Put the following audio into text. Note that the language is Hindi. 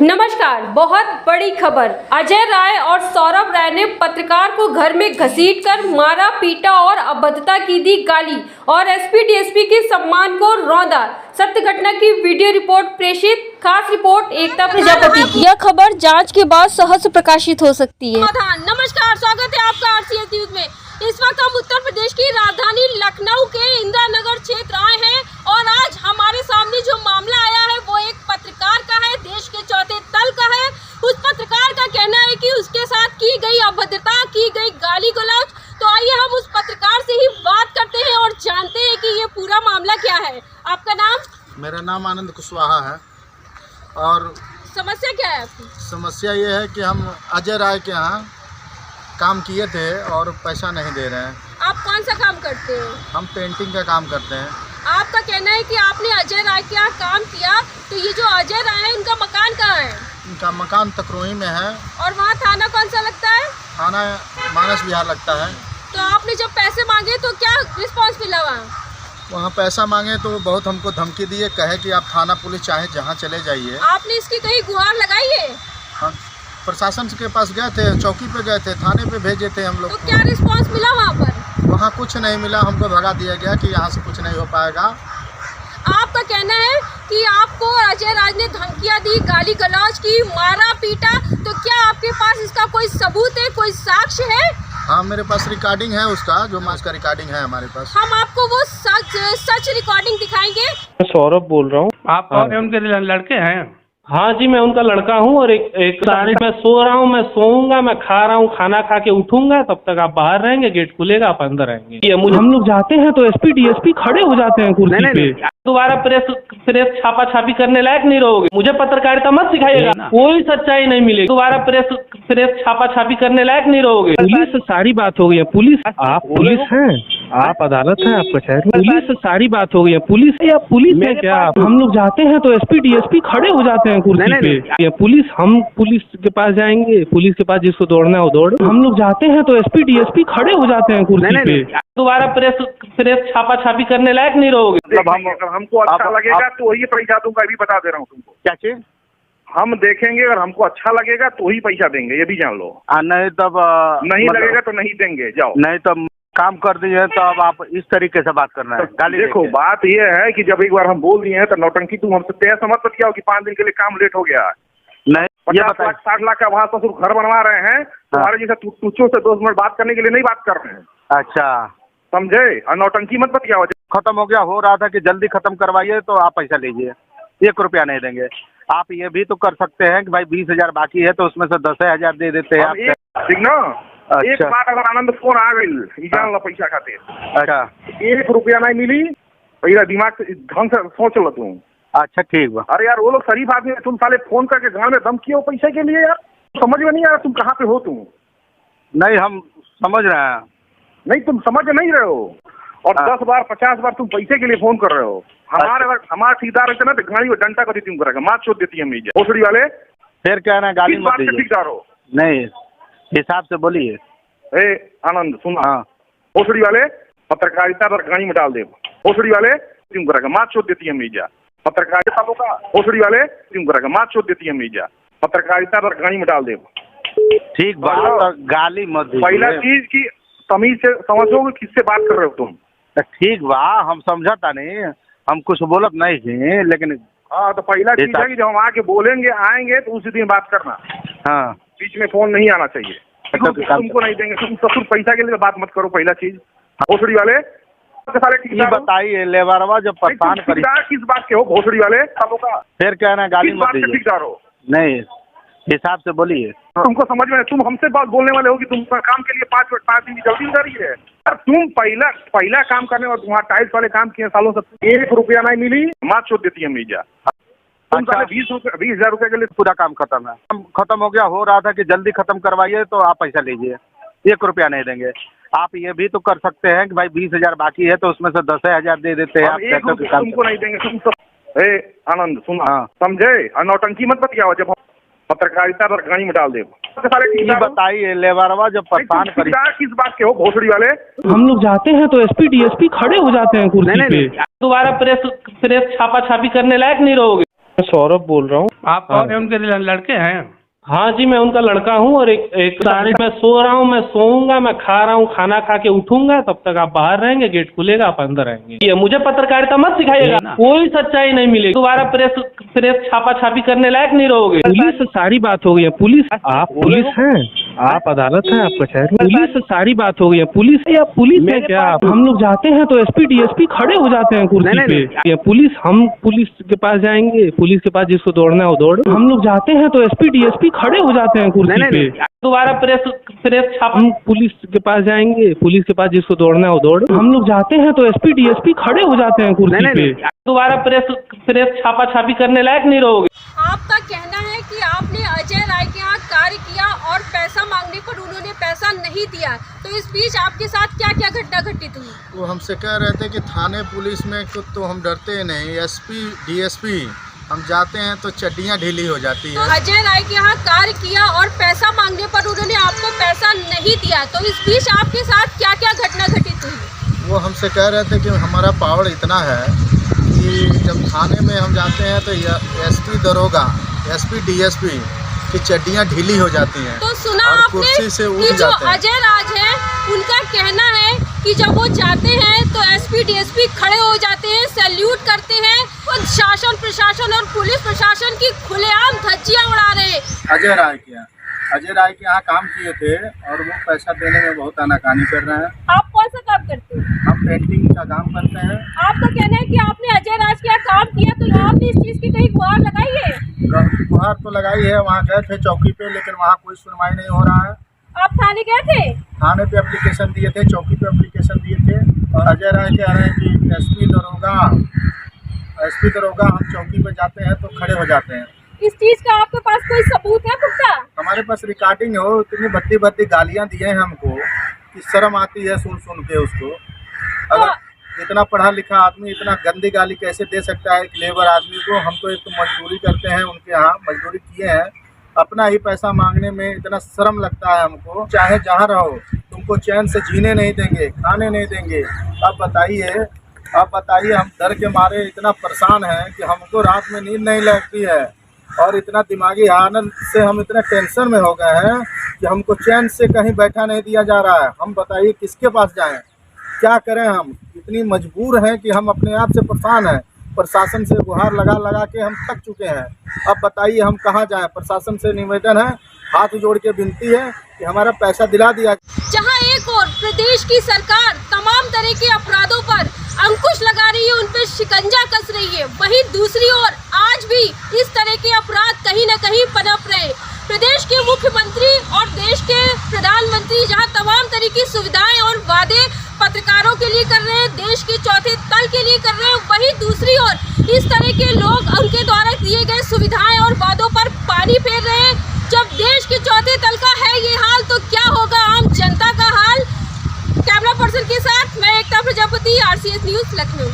नमस्कार। बहुत बड़ी खबर। अजय राय और सौरभ राय ने पत्रकार को घर में घसीटकर मारा, पीटा और अभद्रता की दी गाली और एसपी डीएसपी के सम्मान को रौंदा। सत्य घटना की वीडियो रिपोर्ट प्रेषित। खास रिपोर्ट एकता प्रजापति की। यह खबर जांच के बाद सहज प्रकाशित हो सकती है। नमस्कार, स्वागत है आपका आरसीएस न्यूज में। इस वक्त हम उत्तर प्रदेश की राजधानी लखनऊ के इंदिरा नगर क्षेत्र आए हैं और आज हमारे सामने जो मामला आया है वो एक पत्रकार का है, देश के चौथे तल का है। उस पत्रकार का कहना है कि उसके साथ की गई अभद्रता, की गई गाली गलौज। तो आइए हम उस पत्रकार से ही बात करते हैं और जानते हैं कि ये पूरा मामला क्या है। आपका नाम? मेरा नाम आनंद कुशवाहा है। और समस्या क्या है आपकी? समस्या ये है कि हम अजय राय के यहाँ काम किए थे और पैसा नहीं दे रहे हैं। आप कौन सा काम करते हो? हम पेंटिंग का काम करते हैं। आपका कहना है कि आपने अजय राय के यहाँ काम किया, तो ये जो अजय राय है इनका मकान कहाँ है? इनका मकान तकरोही में है। और वहाँ थाना कौन सा लगता है? थाना मानस विहार लगता है। तो आपने जब पैसे मांगे तो क्या रिस्पॉन्स मिला वहाँ पैसा मांगे तो बहुत हमको धमकी दिए, कहे कि आप थाना पुलिस चाहे जहाँ चले जाइए। आपने इसकी कहीं गुहार लगाई है? हम प्रशासन के पास गए थे, चौकी पे गए थे, थाने पे भेजे थे हम लोग। तो क्या रिस्पांस मिला वहाँ पर? वहाँ कुछ नहीं मिला, हमको भगा दिया गया कि यहाँ से कुछ नहीं हो पाएगा। आपका कहना है कि आपको अजय राज ने धमकियाँ दी, गाली गलौज की, मारा पीटा। तो क्या आपके पास इसका कोई सबूत है, कोई साक्ष्य है? हाँ, मेरे पास रिकॉर्डिंग है उसका, उसका रिकॉर्डिंग है हमारे पास। हम आपको वो सच रिकॉर्डिंग दिखाएंगे। मैं सौरभ बोल रहा हूँ। आप कौन है? उनके लड़के हैं? हाँ जी, मैं उनका लड़का हूँ। और एक तारीख मैं सो रहा हूँ, मैं सोऊंगा, मैं खा रहा हूँ, खाना खा के उठूंगा, तब तक आप बाहर रहेंगे, गेट खुलेगा, आप अंदर आएंगे। ये मुझे हम लोग जाते हैं तो एसपी डीएसपी खड़े हो जाते हैं कुर्सी पे। दोबारा प्रेस छापा छापी करने लायक नहीं रहोगे। मुझे पत्रकारिता मत सिखाइएगा, कोई सच्चाई नहीं मिलेगी। दोबारा प्रेस छापा छापी करने लायक नहीं रहोगे। पुलिस से सारी बात हो गई है। पुलिस, आप पुलिस हैं, आप अदालत हैं, आप कचहरी। पुलिस से सारी बात हो गई है। पुलिस है या पुलिस है क्या? हम लोग जाते हैं तो एसपी डीएसपी खड़े हो जाते हैं कुर्सी पे। पुलिस, हम पुलिस के पास जाएंगे, पुलिस के पास जिसको दौड़ना है वो दौड़। हम लोग जाते हैं तो एसपी डीएसपी खड़े हो जाते हैं कुर्सी पे। दोबारा प्रेस छापा छापी करने लायक नहीं रहोगे। हमको अच्छा लगेगा तो वही पैसा दूंगा, अभी बता दे रहा हूँ तुमको। क्या चीज? हम देखेंगे, अगर हमको अच्छा लगेगा तो ही पैसा देंगे, ये भी जान लो। नहीं तब नहीं लगेगा तो नहीं देंगे, जाओ। नहीं तब काम कर दिए तो अब आप इस तरीके से बात करना है। गाली देखो, बात ये है कि जब एक बार हम बोल दिए हैं तो नौटंकी तुम हमसे तय समझ तो क्या हो कि 5 दिन के लिए काम लेट हो गया है। नहीं, 50 लाख 60 लाख का वहाँ तो सिर्फ घर बनवा रहे हैं। तुम्हारे जैसे तुच्छों से 2 मिनट बात करने के लिए नहीं बात कर रहे हैं। अच्छा, समझे? और नौटंकी मत बतियाओ। खत्म हो गया, हो रहा था कि जल्दी खत्म करवाइए तो आप पैसा लीजिए, 1 रुपया नहीं देंगे। आप ये भी तो कर सकते हैं कि भाई 20,000 बाकी है तो उसमें से 10,000 दे देते हैं आप। ठीक ना? अच्छा। एक बात, अगर आनंद फोन आ गई जान लो पैसा खाते। अच्छा, 1 रुपया नहीं मिली, पहला दिमाग से ढंग से सोच लो तुम। अच्छा ठीक बा। अरे यार, वो लोग शरीफ आदमी है, तुम साले फोन करके घर में दम किए हो पैसे के लिए यार। समझ में नहीं आ रहा तुम कहाँ पे हो तुम। नहीं, हम समझ रहे हैं। नहीं, तुम समझ नहीं रहे हो। और 10 बार 50 बार तुम पैसे के लिए फोन कर रहे हो। हमारे ठेकेदार रहते ना तो गाड़ी में डंटा कर देती करेगा, मार छोड़ देती है मेरी भोसड़ी वाले। फिर क्या ना, गाली मत दीजिए। ठेकेदार हो? नहीं, हिसाब से बोलिए। आनंद सुना, हाँ। भोसड़ी वाले पत्रकारिता पर गाड़ी में डाल दे। भोसड़ी वाले क्यों करेगा, मार छोड़ देती है मीडिया। पत्रकारिता का भोसड़ी वाले क्यों करेगा, मार छोड़ देती है मीडिया। पत्रकारिता पर गाड़ी में डाल दे। ठीक बात, गाली मत दीजिए। पहला चीज की तमीज से समझो कि किससे बात कर रहे हो तुम। ठीक बा, हम समझता नहीं, हम कुछ बोलत नहीं थी, लेकिन हाँ, तो पहला चीज है कि जब हम आके बोलेंगे आएंगे तो उसी दिन बात करना। हाँ, बीच में फोन नहीं आना चाहिए। तुमको नहीं देंगे, तुम ससुर पैसा के लिए बात मत करो। पहला चीज भोसड़ी वाले ये बताइए, लेबरवा जब परेशान करी किस बात के हो भोसड़ी वाले सबों का? फिर क्या ना, गाली मत दीजिए। ठेकेदार हो? नहीं, हिसाब से बोलिए। तुमको समझ में, तुम हमसे बात बोलने वाले हो कि तुम काम के लिए 5 दिन की जल्दी हो रही है। तुम पहला काम करने और तुम्हारा टाइल्स वाले काम किए सालों से 1 रुपया नहीं मिली, मार छोड़ देती है मीडिया। तुम साले 20,000 रुपये के लिए पूरा काम खत्म है। खत्म हो गया, हो रहा था कि जल्दी खत्म करवाइए तो आप पैसा लीजिए, 1 रुपया नहीं देंगे। आप ये भी तो कर सकते हैं कि भाई 20,000 बाकी है तो उसमें से 10,000 दे देते हैं। आप तुमको नहीं देंगे तुम सब। आनंद सुना, हाँ। समझे? और नौटंकी मत बतियाओ। जब पत्रकारिता पर गाड़ी में डाल दे। ये बताइए, लेबरवा जब परेशान करी किस बात के हो भोसड़ी वाले? हम लोग जाते हैं तो एसपी डीएसपी खड़े हो जाते हैं कुर्सी पे। दोबारा प्रेस छापा छापी करने लायक नहीं रहोगे। मैं सौरभ बोल रहा हूँ। आप कौन है? उनके लड़के हैं? हाँ जी, मैं उनका लड़का हूँ और एक सारी मैं सो रहा हूँ, मैं सोऊंगा, मैं खा रहा हूँ, खाना खा के उठूंगा, तब तक आप बाहर रहेंगे, गेट खुलेगा, आप अंदर आएंगे। ये मुझे पत्रकारिता मत सिखाइएगा, कोई सच्चाई नहीं मिलेगी, दोबारा प्रेस छापा छापी करने लायक नहीं रहोगे। पुलिस से सारी बात हो गई है। पुलिस, आप पुलिस हैं, आप अदालत हैं, आप कचहरी। पुलिस से सारी बात हो गई है। पुलिस या पुलिस में क्या, हम लोग जाते हैं तो एसपी डीएसपी खड़े हो जाते हैं कुर्सी पे। ये पुलिस, हम पुलिस के पास जाएंगे, पुलिस के पास जिसको दौड़ना है वो दौड़े। हम लोग जाते हैं तो एसपी डीएसपी खड़े हो जाते हैं कुर्सी पे। दोबारा प्रेस छापा, हम पुलिस के पास जाएंगे, पुलिस के पास जिसको दौड़ना है वो दौड़े। हम लोग जाते हैं तो एसपी डीएसपी खड़े हो जाते हैं कुर्सी पे। दोबारा प्रेस छापा छापी करने लायक नहीं रहोगे। आपका कहना है कि आपने अजय राय के यहाँ कार्य किया और पैसा मांगने पर उन्होंने पैसा नहीं दिया, तो इस बीच आपके साथ क्या क्या घटना घटित हुई? वो हमसे कह रहे थे कि थाने पुलिस में तो हम डरते ही नहीं, एसपी डीएसपी हम जाते हैं तो चड्डियाँ ढीली हो जाती है। तो अजय राय के यहाँ कार्य किया और पैसा मांगने पर उन्होंने आपको पैसा नहीं दिया, तो इस बीच आपके साथ क्या क्या घटना घटित हुई? वो हमसे कह रहे थे कि हमारा पावर इतना है कि जब थाने में हम जाते हैं तो एसपी दरोगा, एसपी डीएसपी की चड्डियाँ ढीली हो जाती हैं। तो सुना और आपने कुर्सी से उठ कि जो जाते हैं। अजय राज है उनका कहना है कि जब वो जाते हैं तो एसपी डीएसपी खड़े हो जाते हैं, सैल्यूट करते हैं, खुद शासन प्रशासन और पुलिस प्रशासन की खुलेआम धज्जियां उड़ा रहे हैं। अजय राय के यहाँ काम किए थे और वो पैसा देने में बहुत आनाकानी कर रहे हैं। आप कौन सा काम करते हैं? हम पेंटिंग का काम करते हैं। आपका कहना है कि आपने अजय राज के यहाँ काम किया, तो आपने इस चीज की कहीं गुहार लगाई है? गुहार तो लगाई है, वहाँ गए थे चौकी पे, लेकिन वहाँ कोई सुनवाई नहीं हो रहा है। आप थाने गए थे? थाने पे एप्लीकेशन दिए थे, चौकी पे एप्लीकेशन दिए थे, और अजय राय कह रहे हैं कि एसपी दरोगा हम चौकी पे जाते हैं तो खड़े हो जाते हैं। इस चीज का आपके पास कोई सबूत है पुख्ता? हमारे पास रिकॉर्डिंग हो, इतनी भद्दी गालियाँ दिए हैं हमको कि शर्म आती है सुन के उसको। अगर इतना पढ़ा लिखा आदमी इतना गंदी गाली कैसे दे सकता है एक लेबर आदमी को? हम तो एक तो मजदूरी करते हैं, उनके यहाँ मजदूरी किए हैं, अपना ही पैसा मांगने में इतना शर्म लगता है हमको। चाहे जहाँ रहो तुमको चैन से जीने नहीं देंगे, खाने नहीं देंगे। अब बताइए हम डर के मारे इतना परेशान हैं कि हमको रात में नींद नहीं लगती है, और इतना दिमागी हालत से हम इतने टेंशन में हो गए हैं कि हमको चैन से कहीं बैठा नहीं दिया जा रहा है। हम बताइए किसके पास जाएं, क्या करें? हम इतनी मजबूर हैं कि हम अपने आप से परेशान हैं। प्रशासन से गुहार लगा के हम थक चुके हैं। अब बताइए हम कहाँ जाएं? प्रशासन से निवेदन है, हाथ जोड़ के विनती है कि हमारा पैसा दिला दिया। जहां एक और प्रदेश की सरकार तमाम तरह के अपराधों पर अंकुश लगा रही है, उन पर शिकंजा कस रही है, वहीं दूसरी ओर आज भी इस तरह के अपराध कहीं न कहीं पनप रहे। प्रदेश के मुख्यमंत्री और देश के प्रधानमंत्री जहां तमाम तरह की सुविधाएं और वादे पत्रकारों के लिए कर रहे हैं, देश के चौथे तल के लिए कर रहे हैं, वहीं दूसरी ओर इस तरह के लोग उनके द्वारा दिए गए सुविधाएं और वादों पर पानी फेर रहे हैं। जब देश के चौथे तल का है ये हाल, तो क्या होगा आम जनता का हाल? कैमरा पर्सन के साथ मैं एकता प्रजापति, RCS न्यूज़ लखनऊ।